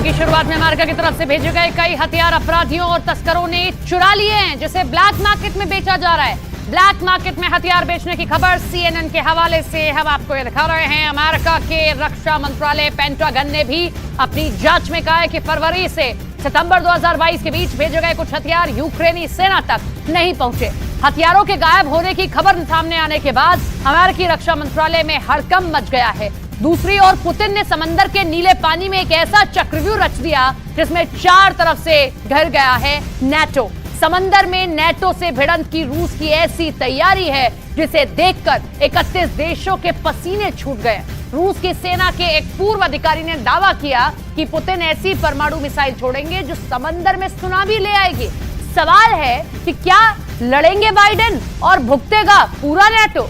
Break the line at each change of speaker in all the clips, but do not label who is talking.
की शुरुआत में अमेरिका की तरफ से भेजे गए कई हथियार अपराधियों और तस्करों ने चुरा लिए हैं, जिसे ब्लैक मार्केट में बेचा जा रहा है। ब्लैक मार्केट में हथियार बेचने की खबर CNN के हवाले से हम आपको ये दिखा रहे हैं। अमेरिका के रक्षा मंत्रालय पेंटागन ने भी अपनी जांच में कहा है कि फरवरी से सितंबर 2022 के बीच भेजे गए कुछ हथियार यूक्रेनी सेना तक नहीं पहुंचे। हथियारों के गायब होने की खबर सामने आने के बाद अमेरिकी रक्षा मंत्रालय में हड़कंप मच गया है। दूसरी ओर पुतिन ने समंदर के नीले पानी में एक ऐसा चक्रव्यूह रच दिया जिसमें चार तरफ से घिर गया है नेटो। समंदर में नेटो से भिड़ंत की रूस की ऐसी तैयारी है जिसे देखकर 31 देशों के पसीने छूट गए। रूस की सेना के एक पूर्व अधिकारी ने दावा किया कि पुतिन ऐसी परमाणु मिसाइल छोड़ेंगे जो समंदर में सुनामी ले आएगी। सवाल है कि क्या लड़ेंगे बाइडेन और भुगतेगा पूरा नेटो?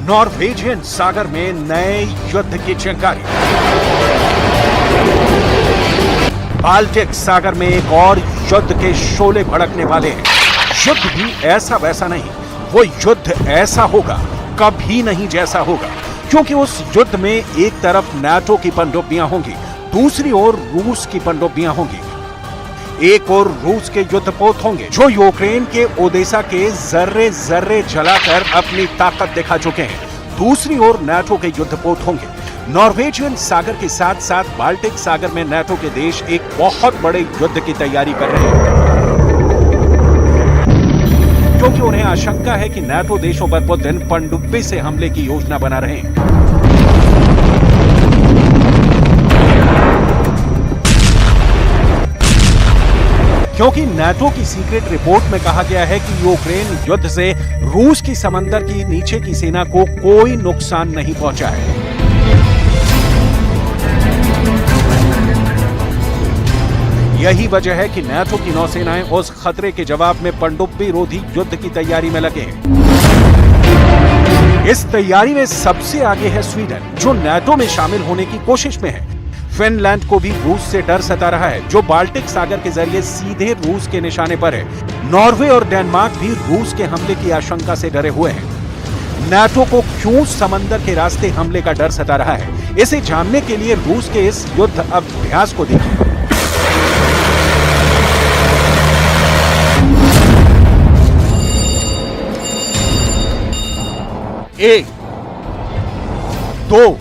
नॉर्वेजियन सागर में नए युद्ध की चिंगारी। बाल्टिक सागर में एक और युद्ध के शोले भड़कने वाले हैं। युद्ध भी ऐसा वैसा नहीं, वो युद्ध ऐसा होगा कभी नहीं जैसा होगा, क्योंकि उस युद्ध में एक तरफ नाटो की पनडुब्बियां होंगी, दूसरी ओर रूस की पनडुब्बियां होंगी। एक और रूस के युद्धपोत होंगे जो यूक्रेन के ओडेसा के जर्रे जर्रे जलाकर अपनी ताकत दिखा चुके हैं। दूसरी ओर नाटो के युद्धपोत होंगे। नॉर्वेजियन सागर के साथ साथ बाल्टिक सागर में नाटो के देश एक बहुत बड़े युद्ध की तैयारी कर रहे हैं, क्योंकि उन्हें आशंका है कि नाटो देशों पर पुतिन पनडुब्बी से हमले की योजना बना रहे हैं। क्योंकि नाटो की सीक्रेट रिपोर्ट में कहा गया है कि यूक्रेन युद्ध से रूस की समंदर की नीचे की सेना को कोई नुकसान नहीं पहुंचा है। यही वजह है कि नाटो की नौसेनाएं उस खतरे के जवाब में पनडुब्बी रोधी युद्ध की तैयारी में लगे हैं। इस तैयारी में सबसे आगे है स्वीडन, जो नाटो में शामिल होने की कोशिश में है। फिनलैंड को भी रूस से डर सता रहा है, जो बाल्टिक सागर के जरिए सीधे रूस के निशाने पर है। नॉर्वे और डेनमार्क भी रूस के हमले की आशंका से डरे हुए हैं। नाटो को क्यों समंदर के रास्ते हमले का डर सता रहा है, इसे जानने के लिए रूस के इस युद्ध अभ्यास को देखिए। एक, दो,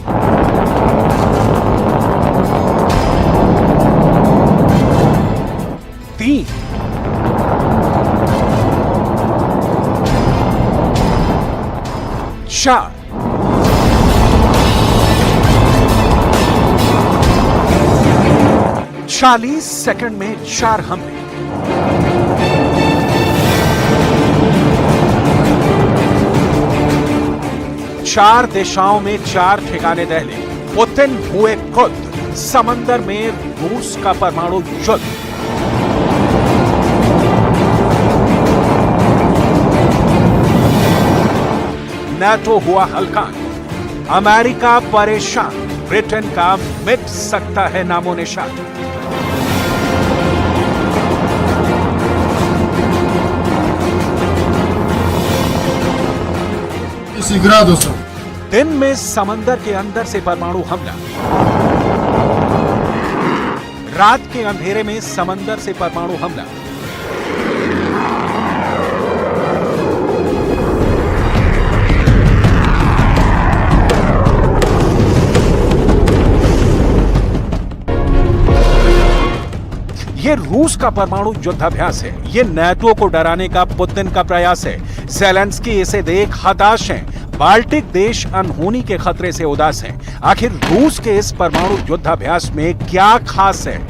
तीन, चार, 40 सेकंड में 4 हमले। चार दिशाओं में 4 ठिकाने दहले। पुतिन हुए खुद समंदर में रूस का परमाणु युद्ध। नाटो हुआ हल्कान, अमेरिका परेशान, ब्रिटेन का मिट सकता है नामो निशान। दिन में समंदर के अंदर से परमाणु हमला, रात के अंधेरे में समंदर से परमाणु हमला। ये रूस का परमाणु युद्धाभ्यास है। ये नाटो को डराने का पुतिन का प्रयास है। ज़ेलेंस्की इसे देख हताश हैं। बाल्टिक देश अनहोनी के खतरे से उदास हैं। आखिर रूस के इस परमाणु युद्धाभ्यास में क्या खास है?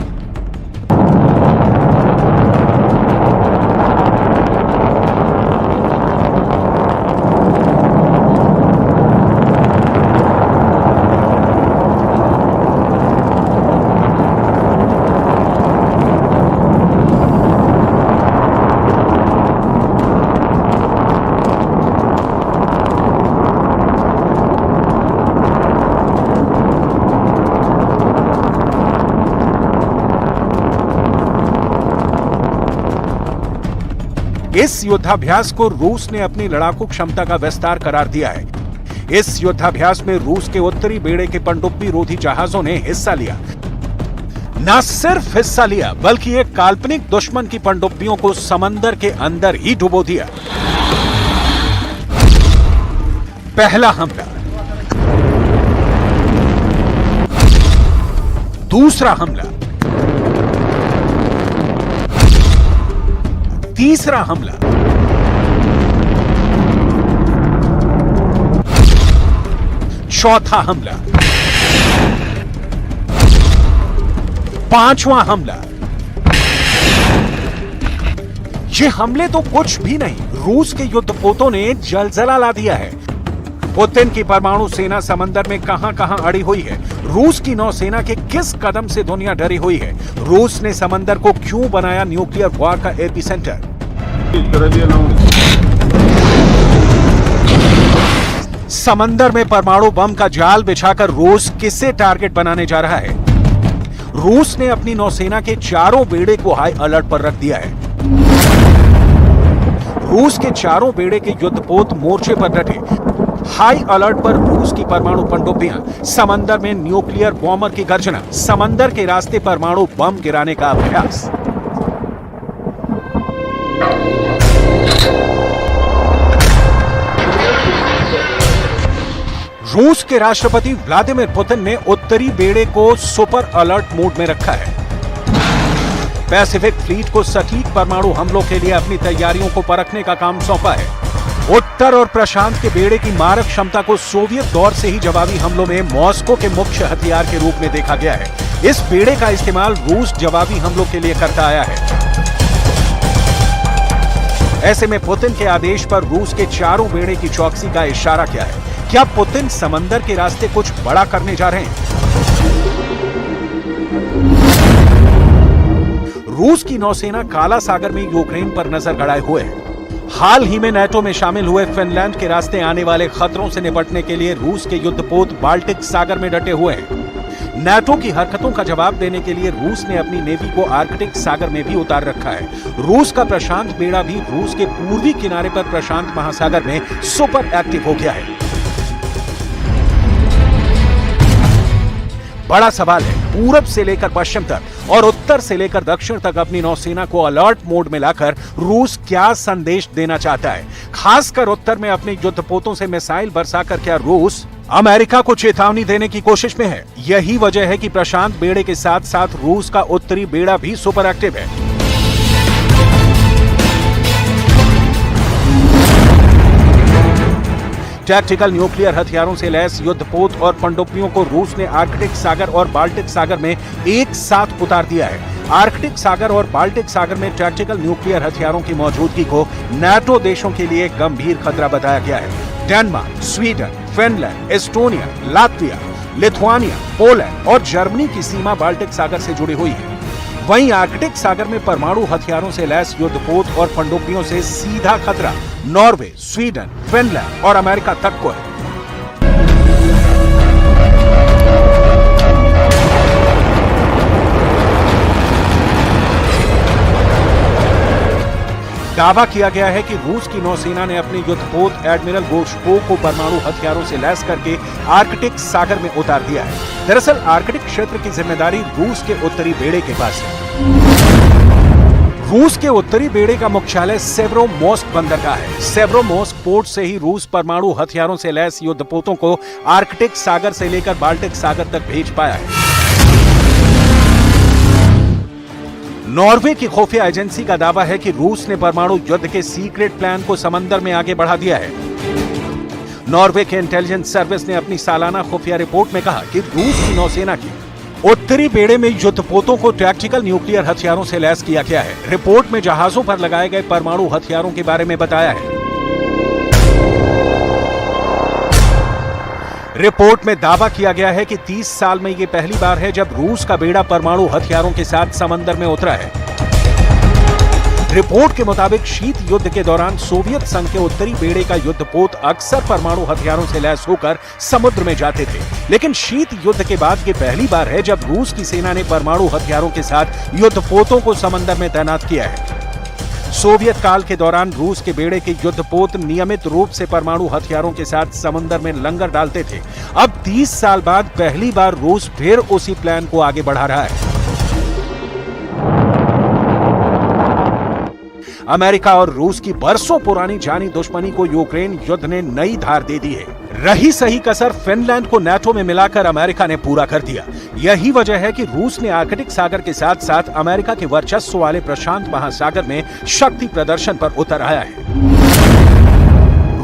इस युद्धाभ्यास को रूस ने अपनी लड़ाकू क्षमता का विस्तार करार दिया है। इस युद्धाभ्यास में रूस के उत्तरी बेड़े के पनडुब्बी रोधी जहाजों ने हिस्सा लिया। न सिर्फ हिस्सा लिया बल्कि एक काल्पनिक दुश्मन की पनडुब्बियों को समंदर के अंदर ही डुबो दिया। पहला हमला, दूसरा हमला, तीसरा हमला, चौथा हमला, पांचवां हमला। ये हमले तो कुछ भी नहीं, रूस के युद्धपोतों ने जलजला ला दिया है। पुतिन की परमाणु सेना समंदर में कहां कहां अड़ी हुई है, रूस की नौसेना के किस कदम से दुनिया डरी हुई है, रूस ने समंदर को क्यों बनाया न्यूक्लियर वॉर का एपिसेंटर। समंदर में परमाणु बम का जाल बिछाकर रूस किसे टारगेट बनाने जा रहा है। रूस ने अपनी नौसेना के चारों बेड़े को हाई अलर्ट पर रख दिया है। रूस के चारों बेड़े के युद्धपोत मोर्चे पर डटे। हाई अलर्ट पर रूस की परमाणु पनडुब्बियां, समंदर में न्यूक्लियर बॉम्बर की गर्जना, समंदर के रास्ते परमाणु बम गिराने का अभ्यास। रूस के राष्ट्रपति व्लादिमीर पुतिन ने उत्तरी बेड़े को सुपर अलर्ट मोड में रखा है। पैसिफिक फ्लीट को सटीक परमाणु हमलों के लिए अपनी तैयारियों को परखने का काम सौंपा है। उत्तर और प्रशांत के बेड़े की मारक क्षमता को सोवियत दौर से ही जवाबी हमलों में मॉस्को के मुख्य हथियार के रूप में देखा गया है। इस बेड़े का इस्तेमाल रूस जवाबी हमलों के लिए करता आया है। ऐसे में पुतिन के आदेश पर रूस के चारों बेड़े की चौकसी का इशारा क्या है? क्या पुतिन समंदर के रास्ते कुछ बड़ा करने जा रहे हैं? रूस की नौसेना काला सागर में यूक्रेन पर नजर गड़ाए हुए है। हाल ही में नाटो में शामिल हुए फिनलैंड के रास्ते आने वाले खतरों से निपटने के लिए रूस के युद्धपोत बाल्टिक सागर में डटे हुए हैं। नाटो की हरकतों का जवाब देने के लिए रूस ने अपनी नेवी को आर्कटिक सागर में भी उतार रखा है। रूस का प्रशांत बेड़ा भी रूस के पूर्वी किनारे पर प्रशांत महासागर में सुपर एक्टिव हो गया है। बड़ा सवाल है, पूरब से लेकर पश्चिम तक और उत्तर से लेकर दक्षिण तक अपनी नौसेना को अलर्ट मोड में लाकर रूस क्या संदेश देना चाहता है? खासकर उत्तर में अपने युद्धपोतों से मिसाइल बरसाकर क्या रूस अमेरिका को चेतावनी देने की कोशिश में है? यही वजह है कि प्रशांत बेड़े के साथ साथ रूस का उत्तरी बेड़ा भी सुपर एक्टिव है। टैक्टिकल न्यूक्लियर हथियारों से लैस युद्धपोत और पनडुब्बियों को रूस ने आर्कटिक सागर और बाल्टिक सागर में एक साथ उतार दिया है। आर्कटिक सागर और बाल्टिक सागर में टैक्टिकल न्यूक्लियर हथियारों की मौजूदगी को नाटो देशों के लिए गंभीर खतरा बताया गया है। Denmark, Sweden, Finland, Estonia, Latvia, Lithuania, Poland और जर्मनी की सीमा बाल्टिक सागर से जुड़ी हुई है। वहीं आर्कटिक सागर में परमाणु हथियारों से लैस युद्धपोत और पनडुब्बियों से सीधा खतरा नॉर्वे, स्वीडन, फिनलैंड और अमेरिका तक को है। दावा किया गया है कि रूस की नौसेना ने अपने युद्धपोत एडमिरल गोशको को परमाणु हथियारों से लैस करके आर्कटिक सागर में उतार दिया है। दरअसल आर्कटिक क्षेत्र की जिम्मेदारी रूस के उत्तरी बेड़े के पास है। रूस के उत्तरी बेड़े का मुख्यालय सेवरोमोर्स्क बंदरगाह है। सेवरोमोर्स्क पोर्ट से ही रूस परमाणु हथियारों से लैस युद्धपोतों को आर्कटिक सागर से लेकर बाल्टिक सागर तक भेज पाया है। नॉर्वे की खुफिया एजेंसी का दावा है कि रूस ने परमाणु युद्ध के सीक्रेट प्लान को समंदर में आगे बढ़ा दिया है। नॉर्वे के इंटेलिजेंस सर्विस ने अपनी सालाना खुफिया रिपोर्ट में कहा कि रूस की नौसेना की उत्तरी बेड़े में युद्धपोतों को टैक्टिकल न्यूक्लियर हथियारों से लैस किया गया है। रिपोर्ट में जहाजों पर लगाए गए परमाणु हथियारों के बारे में बताया है। रिपोर्ट में दावा किया गया है कि 30 साल में यह पहली बार है जब रूस का बेड़ा परमाणु हथियारों के साथ समंदर में उतरा है। रिपोर्ट के मुताबिक शीत युद्ध के दौरान सोवियत संघ के उत्तरी बेड़े का युद्धपोत अक्सर परमाणु हथियारों से लैस होकर समुद्र में जाते थे, लेकिन शीत युद्ध के बाद ये पहली बार है जब रूस की सेना ने परमाणु हथियारों के साथ युद्धपोतों को समंदर में तैनात किया है। सोवियत काल के दौरान रूस के बेड़े के युद्धपोत नियमित रूप से परमाणु हथियारों के साथ समुद्र में लंगर डालते थे। अब 30 साल बाद पहली बार रूस फिर उसी प्लान को आगे बढ़ा रहा है। अमेरिका और रूस की बरसों पुरानी जानी दुश्मनी को यूक्रेन युद्ध ने नई धार दे दी है। रही सही कसर फिनलैंड को नाटो में मिलाकर अमेरिका ने पूरा कर दिया। यही वजह है कि रूस ने आर्कटिक सागर के साथ साथ अमेरिका के वर्चस्व वाले प्रशांत महासागर में शक्ति प्रदर्शन पर उतर आया है।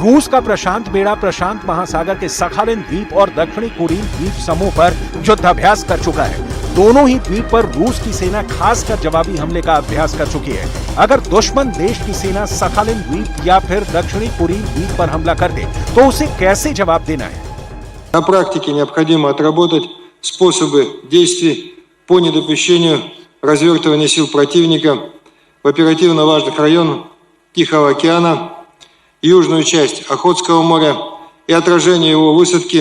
रूस का प्रशांत बेड़ा प्रशांत महासागर के सखालिन द्वीप और दक्षिणी कुरिल द्वीप समूह पर युद्धाभ्यास कर चुका है। दोनों ही द्वीप पर रूस की सेना खासकर जवाबी हमले का अभ्यास कर चुकी है। अगर दुश्मन देश की सेना सखालिन द्वीप या फिर दक्षिणी कुरिल द्वीप पर हमला कर दे तो उसे कैसे जवाब देना है?
На практике необходимо отработать способы действий по недопущению развертывания сил противника в оперативно важных районах Тихого океана, южную часть Охотского моря и отражение его высадки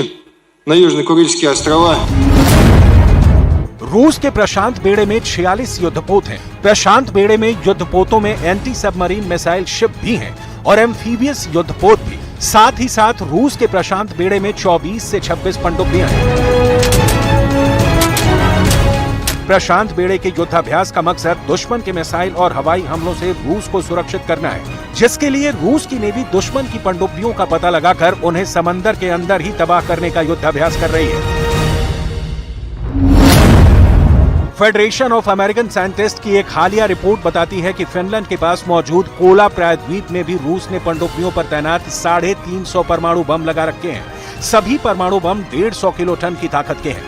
на Южно-Курильские острова.
रूस के प्रशांत बेड़े में 46 युद्धपोत हैं। प्रशांत बेड़े में युद्धपोतों में एंटी सबमरीन मिसाइल शिप भी हैं और एम्फीबियस युद्धपोत भी। साथ ही साथ रूस के प्रशांत बेड़े में 24 से 26 पनडुब्बियां हैं। प्रशांत बेड़े के युद्धाभ्यास का मकसद दुश्मन के मिसाइल और हवाई हमलों से रूस को सुरक्षित करना है, जिसके लिए रूस की नेवी दुश्मन की पनडुब्बियों का पता लगाकर उन्हें समंदर के अंदर ही तबाह करने का युद्धाभ्यास कर रही है। फेडरेशन ऑफ अमेरिकन साइंटिस्ट की एक हालिया रिपोर्ट बताती है कि फिनलैंड के पास मौजूद कोला प्रायद्वीप में भी रूस ने पनडुब्बियों पर तैनात 350 परमाणु बम लगा रखे हैं। सभी परमाणु बम 150 किलो टन की ताकत के हैं।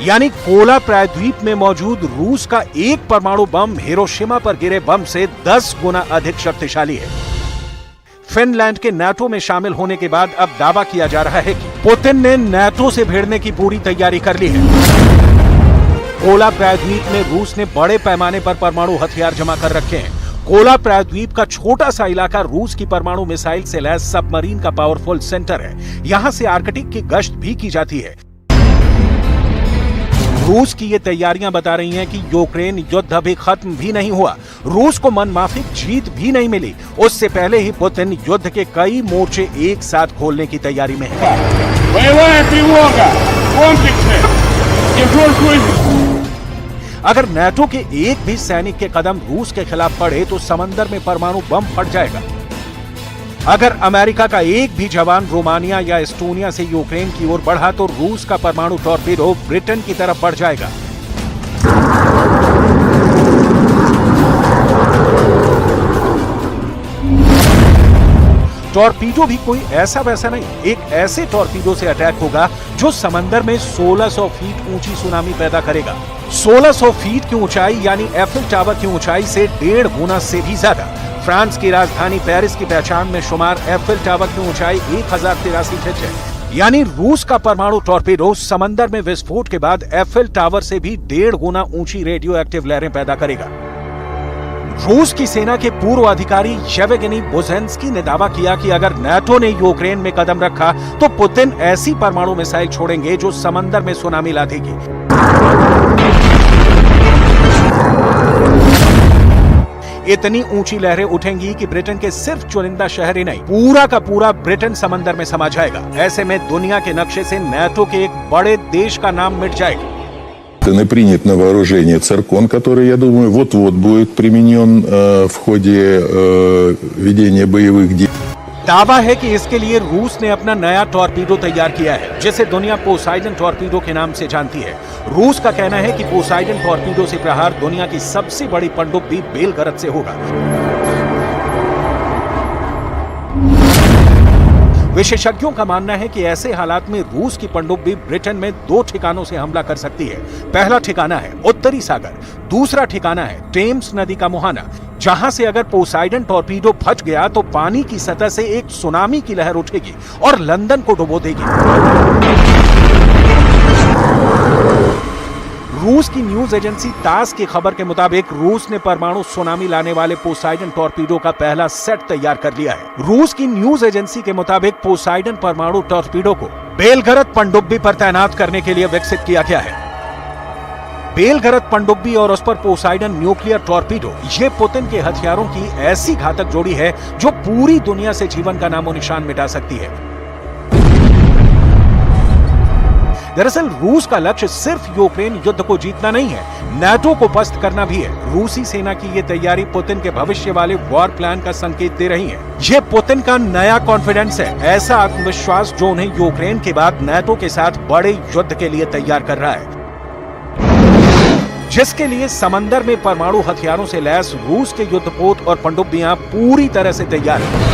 यानी कोला प्रायद्वीप में मौजूद रूस का एक परमाणु बम हिरोशिमा पर गिरे बम से 10 गुना अधिक शक्तिशाली है। फिनलैंड के नाटो में शामिल होने के बाद अब दावा किया जा रहा है कि पुतिन ने नाटो से भिड़ने की पूरी तैयारी कर ली है। कोला प्रायद्वीप में रूस ने बड़े पैमाने पर परमाणु हथियार जमा कर रखे हैं। कोला प्रायद्वीप का छोटा सा इलाका रूस की परमाणु मिसाइल से लैस सबमरीन का पावरफुल सेंटर है। यहां से आर्कटिक की गश्त भी की जाती है। रूस की ये तैयारियां बता रही हैं कि यूक्रेन युद्ध अभी खत्म भी नहीं हुआ। रूस को मनमाफिक जीत भी नहीं मिली। उससे पहले ही पुतिन युद्ध के कई मोर्चे एक साथ खोलने की तैयारी में है। अगर नाटो के एक भी सैनिक के कदम रूस के खिलाफ पड़े तो समंदर में परमाणु बम फट जाएगा। अगर अमेरिका का एक भी जवान रोमानिया या एस्टोनिया से यूक्रेन की ओर बढ़ा तो रूस का परमाणु टॉर्पीडो ब्रिटेन की तरफ बढ़ जाएगा। टॉर्पीडो भी कोई ऐसा वैसा नहीं, एक ऐसे टॉर्पीडो से अटैक होगा जो समंदर में 1600 फीट ऊंची सुनामी पैदा करेगा। 1600 फीट की ऊंचाई यानी एफिल टावर की ऊंचाई से 1.5 गुना से भी ज्यादा। फ्रांस की राजधानी पेरिस की पहचान में शुमार एफिल टावर की ऊंचाई 1083 फीट है। यानी रूस का परमाणु टॉर्पीडो समंदर में विस्फोट के बाद एफिल टावर से भी 1.5 गुना ऊंची रेडियो एक्टिव लहरें पैदा करेगा। रूस की सेना के पूर्व अधिकारी येवगेनी बुजेंस्की ने दावा किया कि अगर नाटो ने यूक्रेन में कदम रखा तो पुतिन ऐसी परमाणु मिसाइल छोड़ेंगे जो समंदर में सुनामी ला देगी। इतनी ऊंची लहरें उठेंगी कि ब्रिटेन के सिर्फ चुनिंदा शहर ही नहीं, पूरा का पूरा ब्रिटेन समंदर में समा जाएगा। ऐसे में दुनिया के नक्शे से नाटो के एक बड़े देश का नाम मिट जाएगा।
Принят на вооружение циркон, который, я думаю, вот-вот будет применен в ходе ведения боевых действий.
दावा है कि इसके लिए रूस ने अपना नया टॉर्पीडो तैयार किया है, जिसे दुनिया पोसाइडन टॉर्पीडो के नाम से जानती है। रूस का कहना है कि पोसाइडन टॉर्पीडो से प्रहार दुनिया की सबसे बड़ी पनडुब्बी बेलगरद से होगा। विशेषज्ञों का मानना है कि ऐसे हालात में रूस की पनडुब्बी ब्रिटेन में 2 ठिकानों से हमला कर सकती है। पहला ठिकाना है उत्तरी सागर, दूसरा ठिकाना है टेम्स नदी का मुहाना, जहां से अगर पोसाइडन टॉर्पीडो फट गया तो पानी की सतह से एक सुनामी की लहर उठेगी और लंदन को डुबो देगी। रूस की न्यूज एजेंसी तास की खबर के मुताबिक रूस ने परमाणु सुनामी लाने वाले पोसाइडन टॉर्पीडो का पहला सेट तैयार कर लिया है। रूस की न्यूज एजेंसी के मुताबिक पोसाइडन परमाणु टॉर्पीडो को बेलगरद पनडुब्बी पर तैनात करने के लिए विकसित किया गया है। बेलगरद पनडुब्बी और उस पर पोसाइडन न्यूक्लियर टॉर्पीडो, ये पुतिन के हथियारों की ऐसी घातक जोड़ी है जो पूरी दुनिया से जीवन का नामो निशान मिटा सकती है। दरअसल रूस का लक्ष्य सिर्फ यूक्रेन युद्ध को जीतना नहीं है, नाटो को पस्त करना भी है। रूसी सेना की ये तैयारी पुतिन के भविष्य वाले वॉर प्लान का संकेत दे रही है। ये पुतिन का नया कॉन्फिडेंस है, ऐसा आत्मविश्वास जो उन्हें यूक्रेन के बाद नाटो के साथ बड़े युद्ध के लिए तैयार कर रहा है, जिसके लिए समंदर में परमाणु हथियारों से लैस रूस के युद्धपोत और पनडुब्बियां पूरी तरह से तैयार हैं।